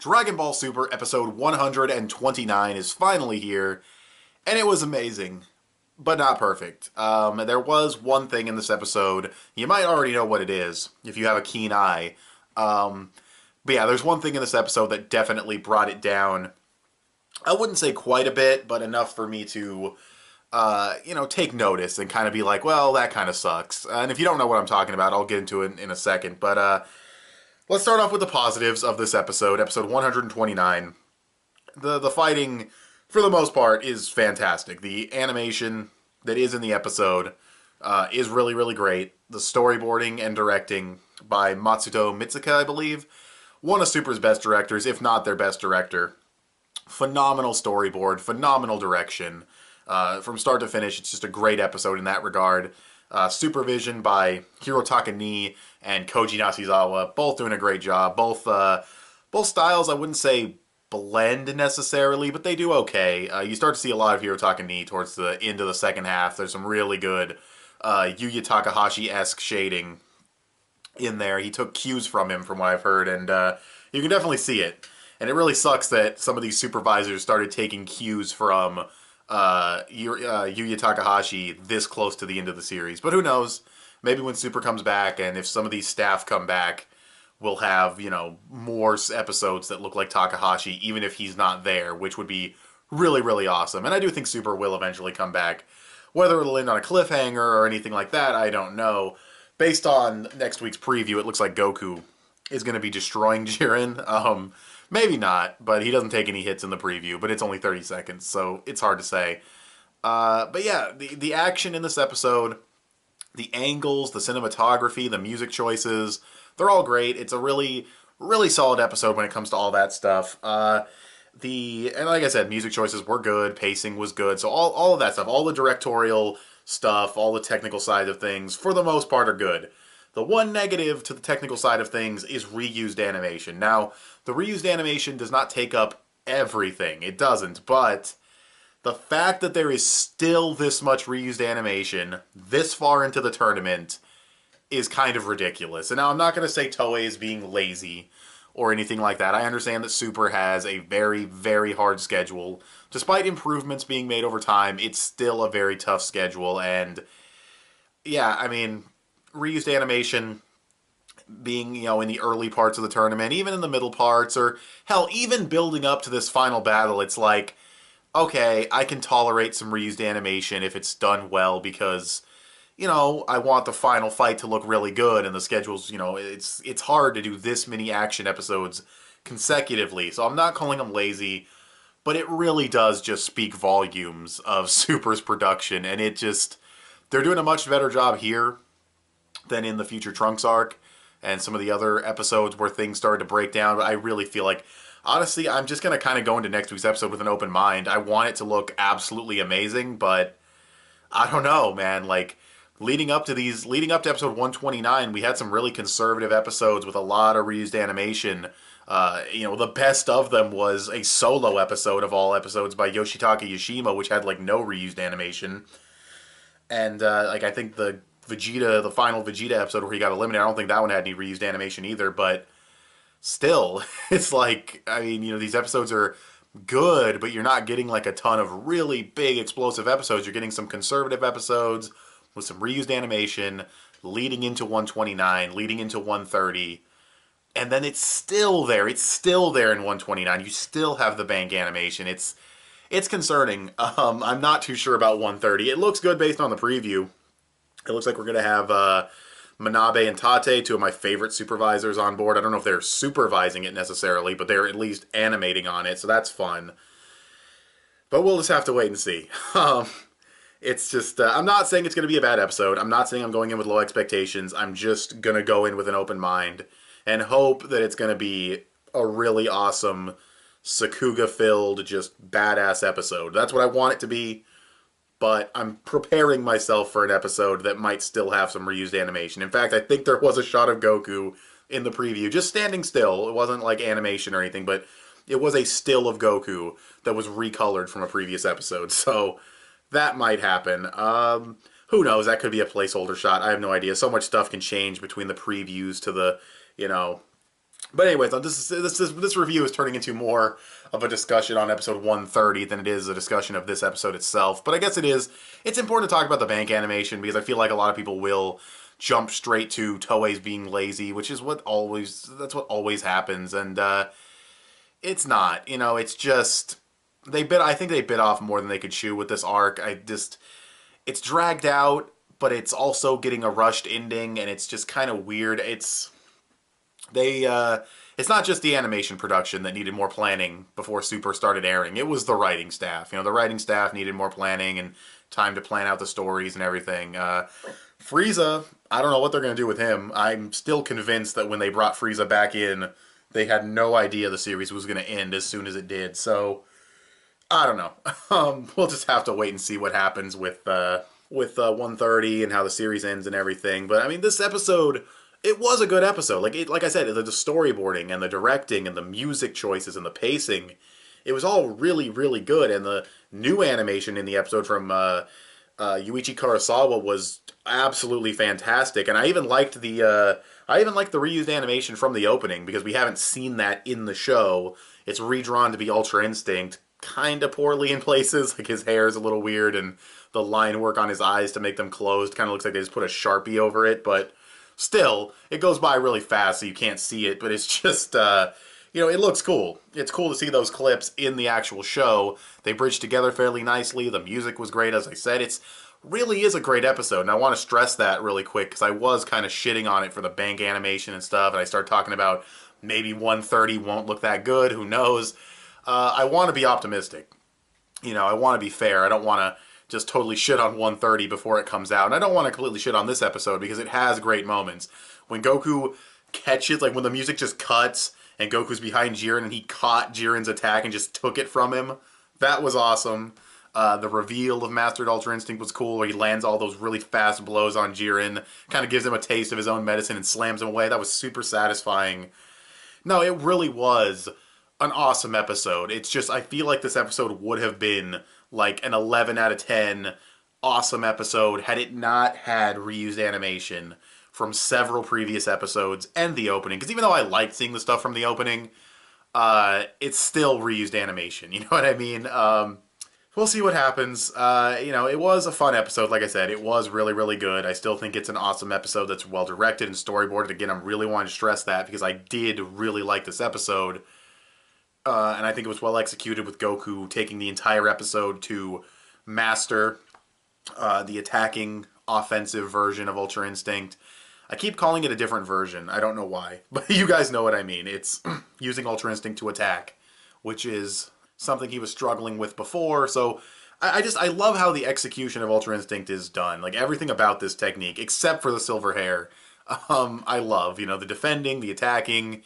Dragon Ball Super episode 129 is finally here, and it was amazing, but not perfect. There was one thing in this episode, you might already know what it is if you have a keen eye. But yeah, there's one thing in this episode that definitely brought it down. I wouldn't say quite a bit, but enough for me to, take notice and kind of be like, well, that kind of sucks. And if you don't know what I'm talking about, I'll get into it in a second. But let's start off with the positives of this episode 129. The fighting, for the most part, is fantastic. The animation that is in the episode is really, really great. The storyboarding and directing by Matsuto Mitsuka, I believe, one of Super's best directors, if not their best director. Phenomenal storyboard, phenomenal direction. From start to finish, it's just a great episode in that regard. Supervision by Hirotaka Nii and Koji Nasuzawa, both doing a great job. Both styles, I wouldn't say blend necessarily, but they do okay. You start to see a lot of Hirotaka Nii towards the end of the second half. There's some really good Yuya Takahashi-esque shading in there. He took cues from him, from what I've heard, and you can definitely see it. And it really sucks that some of these supervisors started taking cues from Yuya Takahashi this close to the end of the series. But who knows? Maybe when Super comes back, and if some of these staff come back, we'll have, more episodes that look like Takahashi, even if he's not there, which would be really, really awesome. And I do think Super will eventually come back. Whether it'll end on a cliffhanger or anything like that, I don't know. Based on next week's preview, it looks like Goku is going to be destroying Jiren. Maybe not, but he doesn't take any hits in the preview, but it's only 30 seconds, so it's hard to say. But yeah, the action in this episode, the angles, the cinematography, the music choices, they're all great. It's a really, really solid episode when it comes to all that stuff. And like I said, music choices were good, pacing was good, so all of that stuff, all the directorial stuff, all the technical side of things, for the most part, are good. The one negative to the technical side of things is reused animation. Now, the reused animation does not take up everything. It doesn't, but the fact that there is still this much reused animation this far into the tournament is kind of ridiculous. And now I'm not going to say Toei is being lazy or anything like that. I understand that Super has a very, very hard schedule. Despite improvements being made over time, it's still a very tough schedule. And yeah, I mean, reused animation being, in the early parts of the tournament, even in the middle parts, or hell, even building up to this final battle, it's like, okay, I can tolerate some reused animation if it's done well because, I want the final fight to look really good, and the schedule's, it's hard to do this many action episodes consecutively, so I'm not calling them lazy, but it really does just speak volumes of Super's production, and they're doing a much better job here than in the Future Trunks arc and some of the other episodes where things started to break down. But I really feel like, honestly, I'm just going to kind of go into next week's episode with an open mind. I want it to look absolutely amazing, but I don't know, man. Like, leading up to episode 129, we had some really conservative episodes with a lot of reused animation. The best of them was a solo episode of all episodes by Yoshitaka Yoshima, which had, no reused animation. And, I think the final Vegeta episode where he got eliminated, I don't think that one had any reused animation either, but still, it's these episodes are good, but you're not getting, a ton of really big, explosive episodes. You're getting some conservative episodes with some reused animation leading into 129, leading into 130, and then it's still there. It's still there in 129. You still have the bank animation. It's concerning. I'm not too sure about 130. It looks good based on the preview. It looks like we're going to have Manabe and Tate, two of my favorite supervisors, on board. I don't know if they're supervising it necessarily, but they're at least animating on it, so that's fun. But we'll just have to wait and see. It's just, I'm not saying it's going to be a bad episode. I'm not saying I'm going in with low expectations. I'm just going to go in with an open mind and hope that it's going to be a really awesome, Sakuga-filled, just badass episode. That's what I want it to be. But I'm preparing myself for an episode that might still have some reused animation. In fact, I think there was a shot of Goku in the preview, just standing still. It wasn't like animation or anything, but it was a still of Goku that was recolored from a previous episode. So that might happen. Who knows? That could be a placeholder shot. I have no idea. So much stuff can change between the previews to the, But anyways, this review is turning into more of a discussion on episode 130 than it is a discussion of this episode itself. But I guess it is. It's important to talk about the bank animation because I feel like a lot of people will jump straight to Toei's being lazy, which is that's what always happens, and it's not. It's just I think they bit off more than they could chew with this arc. It's dragged out, but it's also getting a rushed ending, and it's just kind of weird. They it's not just the animation production that needed more planning before Super started airing. It was the writing staff. The writing staff needed more planning and time to plan out the stories and everything. Frieza, I don't know what they're going to do with him. I'm still convinced that when they brought Frieza back in, they had no idea the series was going to end as soon as it did. So I don't know. We'll just have to wait and see what happens with 130 and how the series ends and everything. But I mean, this episode, it was a good episode. Like I said, the storyboarding and the directing and the music choices and the pacing, it was all really, really good. And the new animation in the episode from Yuichi Kurosawa was absolutely fantastic. And I even liked the reused animation from the opening because we haven't seen that in the show. It's redrawn to be Ultra Instinct, kind of poorly in places. Like his hair is a little weird, and the line work on his eyes to make them closed kind of looks like they just put a Sharpie over it. But still, it goes by really fast, so you can't see it. But it's just, it looks cool. It's cool to see those clips in the actual show. They bridged together fairly nicely. The music was great, as I said. It's really is a great episode, and I want to stress that really quick because I was kind of shitting on it for the bank animation and stuff, and I started talking about maybe 130 won't look that good. Who knows? I want to be optimistic. I want to be fair. I don't want to just totally shit on 130 before it comes out. And I don't want to completely shit on this episode because it has great moments. When Goku catches, like when the music just cuts and Goku's behind Jiren and he caught Jiren's attack and just took it from him, that was awesome. The reveal of Mastered Ultra Instinct was cool, where he lands all those really fast blows on Jiren, kind of gives him a taste of his own medicine and slams him away. That was super satisfying. No, it really was an awesome episode. It's just, I feel like this episode would have been like an 11 out of 10 awesome episode had it not had reused animation from several previous episodes and the opening. Because even though I liked seeing the stuff from the opening, it's still reused animation. You know what I mean? We'll see what happens. It was a fun episode. Like I said, it was really, really good. I still think it's an awesome episode that's well directed and storyboarded. Again, I'm really wanting to stress that because I did really like this episode. And I think it was well executed with Goku taking the entire episode to master the attacking offensive version of Ultra Instinct. I keep calling it a different version. I don't know why. But you guys know what I mean. It's using Ultra Instinct to attack, which is something he was struggling with before. So I love how the execution of Ultra Instinct is done. Like everything about this technique, except for the silver hair, I love. The defending, the attacking,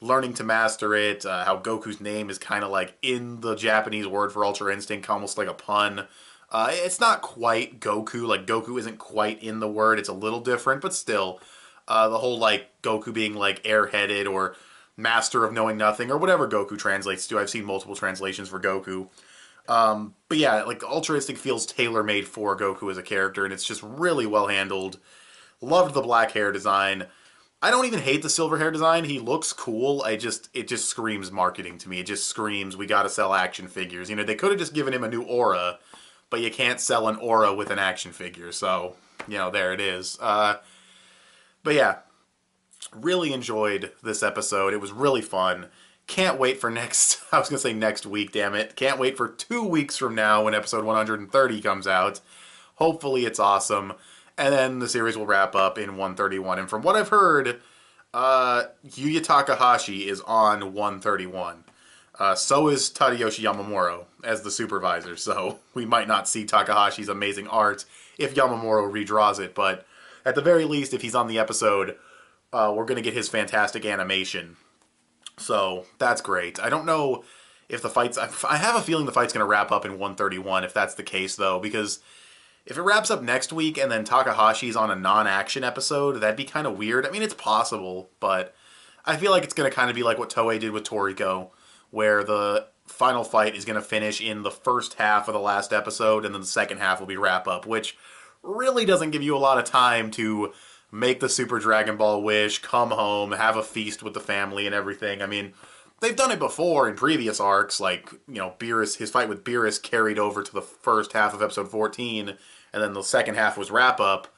learning to master it, how Goku's name is kind of like in the Japanese word for Ultra Instinct, almost like a pun. It's not quite Goku, like Goku isn't quite in the word, it's a little different, but still, the whole like Goku being like airheaded or master of knowing nothing or whatever Goku translates to. I've seen multiple translations for Goku. But yeah, like Ultra Instinct feels tailor-made for Goku as a character, and it's just really well handled. Loved the black hair design. I don't even hate the silver hair design. He looks cool. It just screams marketing to me. It just screams we gotta sell action figures. They could have just given him a new aura, but you can't sell an aura with an action figure. So, there it is. But yeah, really enjoyed this episode. It was really fun. Can't wait for I was gonna say next week, damn it. Can't wait for 2 weeks from now when episode 130 comes out. Hopefully it's awesome. And then the series will wrap up in 131. And from what I've heard, Yuya Takahashi is on 131. So is Tadayoshi Yamamuro as the supervisor. So we might not see Takahashi's amazing art if Yamamuro redraws it. But at the very least, if he's on the episode, we're going to get his fantastic animation. So that's great. I don't know if the fight's... I have a feeling the fight's going to wrap up in 131 if that's the case, though, because... if it wraps up next week and then Takahashi's on a non-action episode, that'd be kind of weird. I mean, it's possible, but I feel like it's going to kind of be like what Toei did with Toriko, where the final fight is going to finish in the first half of the last episode, and then the second half will be wrap-up, which really doesn't give you a lot of time to make the Super Dragon Ball wish, come home, have a feast with the family and everything. I mean, they've done it before in previous arcs, like, Beerus, his fight with Beerus carried over to the first half of episode 14, and then the second half was wrap up.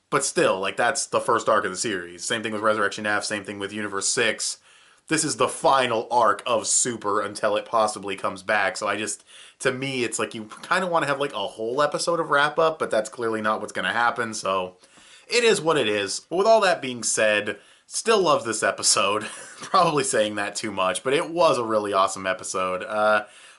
But still, like, that's the first arc of the series. Same thing with Resurrection F, same thing with Universe 6. This is the final arc of Super until it possibly comes back. So to me, it's like you kind of want to have like a whole episode of wrap up, but that's clearly not what's going to happen. So it is what it is. But with all that being said, still love this episode. Probably saying that too much, but it was a really awesome episode.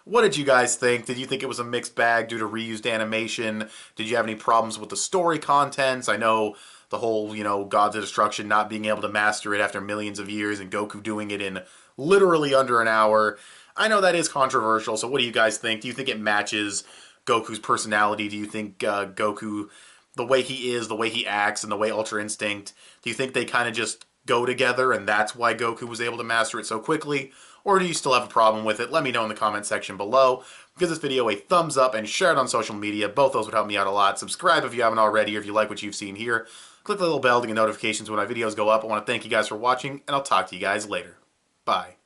What did you guys think? Did you think it was a mixed bag due to reused animation? Did you have any problems with the story contents? I know the whole, Gods of Destruction not being able to master it after millions of years and Goku doing it in literally under an hour. I know that is controversial, so what do you guys think? Do you think it matches Goku's personality? Do you think Goku, the way he is, the way he acts, and the way Ultra Instinct, do you think they kind of just go together and that's why Goku was able to master it so quickly? Or do you still have a problem with it? Let me know in the comment section below. Give this video a thumbs up and share it on social media. Both those would help me out a lot. Subscribe if you haven't already, or if you like what you've seen here. Click the little bell to get notifications when my videos go up. I want to thank you guys for watching, and I'll talk to you guys later. Bye.